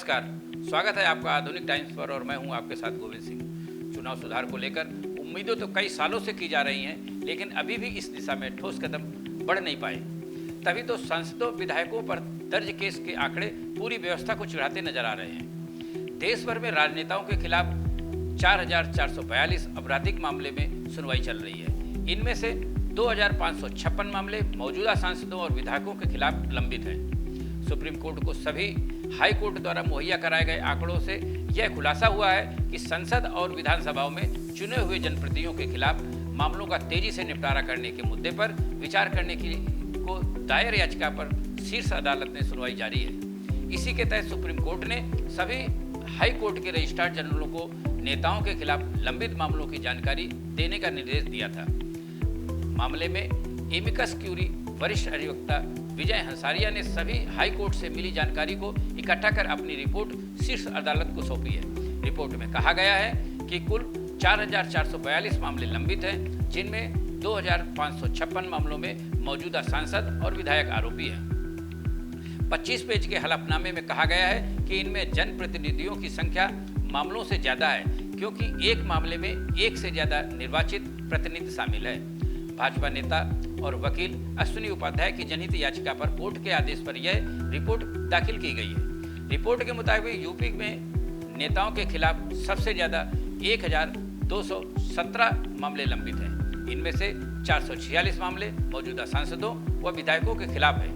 नमस्कार, स्वागत है आपका आधुनिक टाइम्स पर और मैं हूं आपके साथ गोविंद सिंह। चुनाव सुधार को लेकर उम्मीदें तो कई सालों से की जा रही हैं, लेकिन अभी भी इस दिशा में ठोस कदम बढ़ नहीं पाए। तभी तो सांसदों विधायकों पर दर्ज केस के आंकड़े पूरी व्यवस्था को चिढ़ाते नजर आ रहे हैं। देश भर में राजनेताओं के खिलाफ 4,442 आपराधिक मामले में सुनवाई चल रही है। इनमें से 2,556 मामले मौजूदा सांसदों और विधायकों के खिलाफ लंबित हैं। सुप्रीम कोर्ट को सभी हाई कोर्ट द्वारा मुहैया कराए गए आंकड़ों से यह खुलासा हुआ है कि संसद और विधानसभाओं में चुने हुए जनप्रतिनिधियों के खिलाफ मामलों का तेजी से निपटारा करने के मुद्दे पर विचार करने को दायर याचिका पर शीर्ष अदालत ने सुनवाई जारी है। इसी के तहत सुप्रीम कोर्ट ने सभी हाई कोर्ट के रजिस्ट्रार जनरलों को नेताओं के खिलाफ लंबित मामलों की जानकारी देने का निर्देश दिया था। मामले में एमिकस क्यूरी वरिष्ठ अधिवक्ता विजय हंसारिया ने सभी हाई कोर्ट से मिली जानकारी को इकट्ठा कर अपनी रिपोर्ट शीर्ष अदालत को सौंपी है। रिपोर्ट में कहा गया है कि कुल 4,442 मामले लंबित हैं, जिनमें 2,556 मामलों में मौजूदा सांसद और विधायक आरोपी हैं। 25 पेज के हलफनामे में कहा गया है कि इनमें जनप्रतिनिधियों की संख्या मामलों से ज़्यादा है, क्योंकि एक मामले में एक से ज़्यादा निर्वाचित प्रतिनिधि शामिल है। भाजपा नेता और वकील अश्विनी उपाध्याय की जनहित याचिका पर कोर्ट के आदेश पर यह रिपोर्ट दाखिल की गई है। रिपोर्ट के मुताबिक यूपी में नेताओं के खिलाफ सबसे ज़्यादा 1,217 मामले लंबित हैं। इनमें से 446 मामले मौजूदा सांसदों व विधायकों के खिलाफ हैं।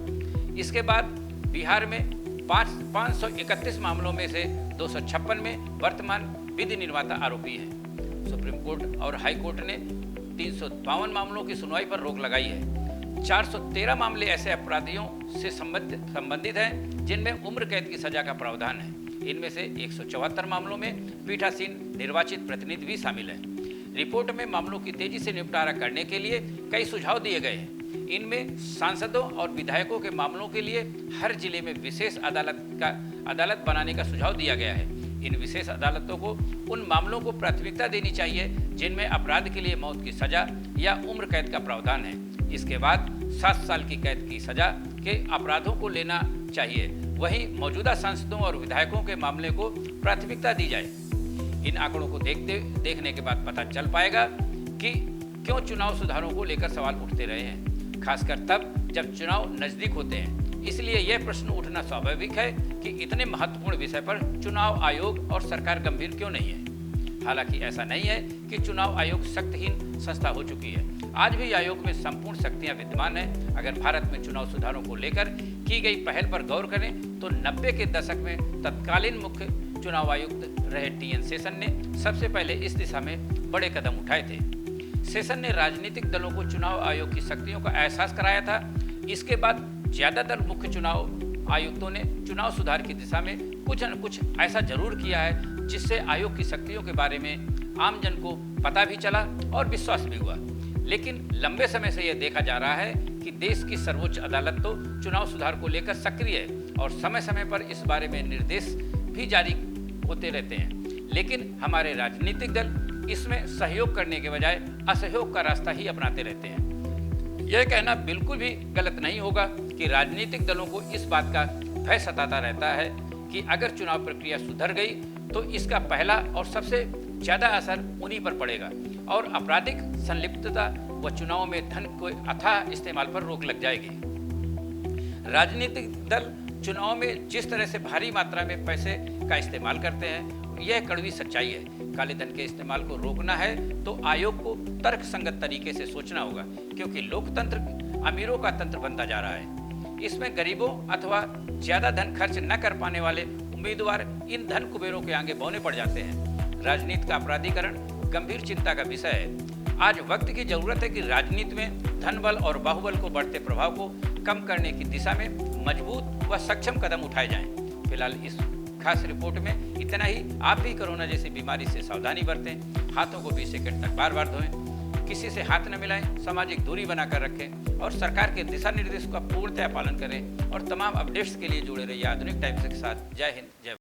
इसके बाद बिहार में 531 मामलों में से 256 में वर्तमान विधि निर्माता आरोपी हैं। सुप्रीम कोर्ट और हाई कोर्ट ने 352 मामलों की सुनवाई पर रोक लगाई है। 413 मामले ऐसे अपराधियों से संबंधित हैं जिनमें उम्र कैद की सजा का प्रावधान है। इनमें से 174 मामलों में पीठासीन निर्वाचित प्रतिनिधि भी शामिल हैं। रिपोर्ट में मामलों की तेजी से निपटारा करने के लिए कई सुझाव दिए गए हैं। इनमें सांसदों और विधायकों के मामलों के लिए हर जिले में विशेष अदालत बनाने का सुझाव दिया गया है। इन विशेष अदालतों को उन मामलों को प्राथमिकता देनी चाहिए जिनमें अपराध के लिए मौत की सजा या उम्र कैद का प्रावधान है। इसके बाद 7 साल की कैद की सजा के अपराधों को लेना चाहिए। वहीं मौजूदा सांसदों और विधायकों के मामले को प्राथमिकता दी जाए। इन आंकड़ों को देखने के बाद पता चल पाएगा कि क्यों चुनाव सुधारों को लेकर सवाल उठते रहे हैं, खासकर तब जब चुनाव नजदीक होते हैं। इसलिए यह प्रश्न उठना स्वाभाविक है कि इतने महत्वपूर्ण विषय पर चुनाव आयोग और सरकार गंभीर क्यों नहीं है। हालांकि ऐसा नहीं है कि चुनाव आयोग शक्तिहीन संस्था हो चुकी है। आज भी आयोग में संपूर्ण शक्तियां विद्यमान हैं। अगर भारत में चुनाव सुधारों को लेकर की गई पहल पर गौर करें तो 90 के दशक में तत्कालीन मुख्य चुनाव आयुक्त रहे TN शेषन ने सबसे पहले इस दिशा में बड़े कदम उठाए थे। शेषन ने राजनीतिक दलों को चुनाव आयोग की शक्तियों का एहसास कराया था। इसके बाद ज्यादातर मुख्य चुनाव आयुक्तों ने चुनाव सुधार की दिशा में कुछ न कुछ ऐसा जरूर किया है जिससे आयोग की शक्तियों के बारे में आम जन को पता भी चला और विश्वास भी हुआ। लेकिन लंबे समय से यह देखा जा रहा है कि देश की सर्वोच्च अदालत तो चुनाव सुधार को लेकर सक्रिय है और समय समय पर इस बारे में निर्देश भी जारी होते रहते हैं। लेकिन हमारे राजनीतिक दल इसमें सहयोग करने के बजाय असहयोग का रास्ता ही अपनाते रहते हैं। यह कहना बिल्कुल भी गलत नहीं होगा कि राजनीतिक दलों को इस बात का भय सताता रहता है कि अगर चुनाव प्रक्रिया सुधर गई तो इसका पहला और सबसे ज़्यादा असर उन्हीं पर पड़ेगा और आपराधिक संलिप्तता व चुनाव में धन के अथाह इस्तेमाल पर रोक लग जाएगी। राजनीतिक दल चुनाव में जिस तरह से भारी मात्रा में पैसे का इस्तेमाल करते हैं, यह कड़वी सच्चाई है। काले धन के इस्तेमाल को रोकना है तो आयोग को तर्कसंगत तरीके से सोचना होगा, क्योंकि लोकतंत्र अमीरों का तंत्र बनता जा रहा है। इसमें गरीबों अथवा ज्यादा धन खर्च न कर पाने वाले उम्मीदवार इन धन कुबेरों के आगे बौने पड़ जाते हैं। राजनीति का अपराधीकरण गंभीर चिंता का विषय है। आज वक्त की जरूरत है कि राजनीति में धन बल और बाहुबल को बढ़ते प्रभाव को कम करने की दिशा में मजबूत व सक्षम कदम उठाए जाएं। फिलहाल इस खास रिपोर्ट में इतना ही। आप भी कोरोना जैसी बीमारी से सावधानी बरतें, हाथों को 20 सेकंड तक बार-बार धोएं, किसी से हाथ न मिलाएं, सामाजिक दूरी बनाकर रखें और सरकार के दिशा निर्देशों का पूर्णतः पालन करें। और तमाम अपडेट्स के लिए जुड़े रहिए आधुनिक टाइम्स के साथ। जय हिंद, जय भारत।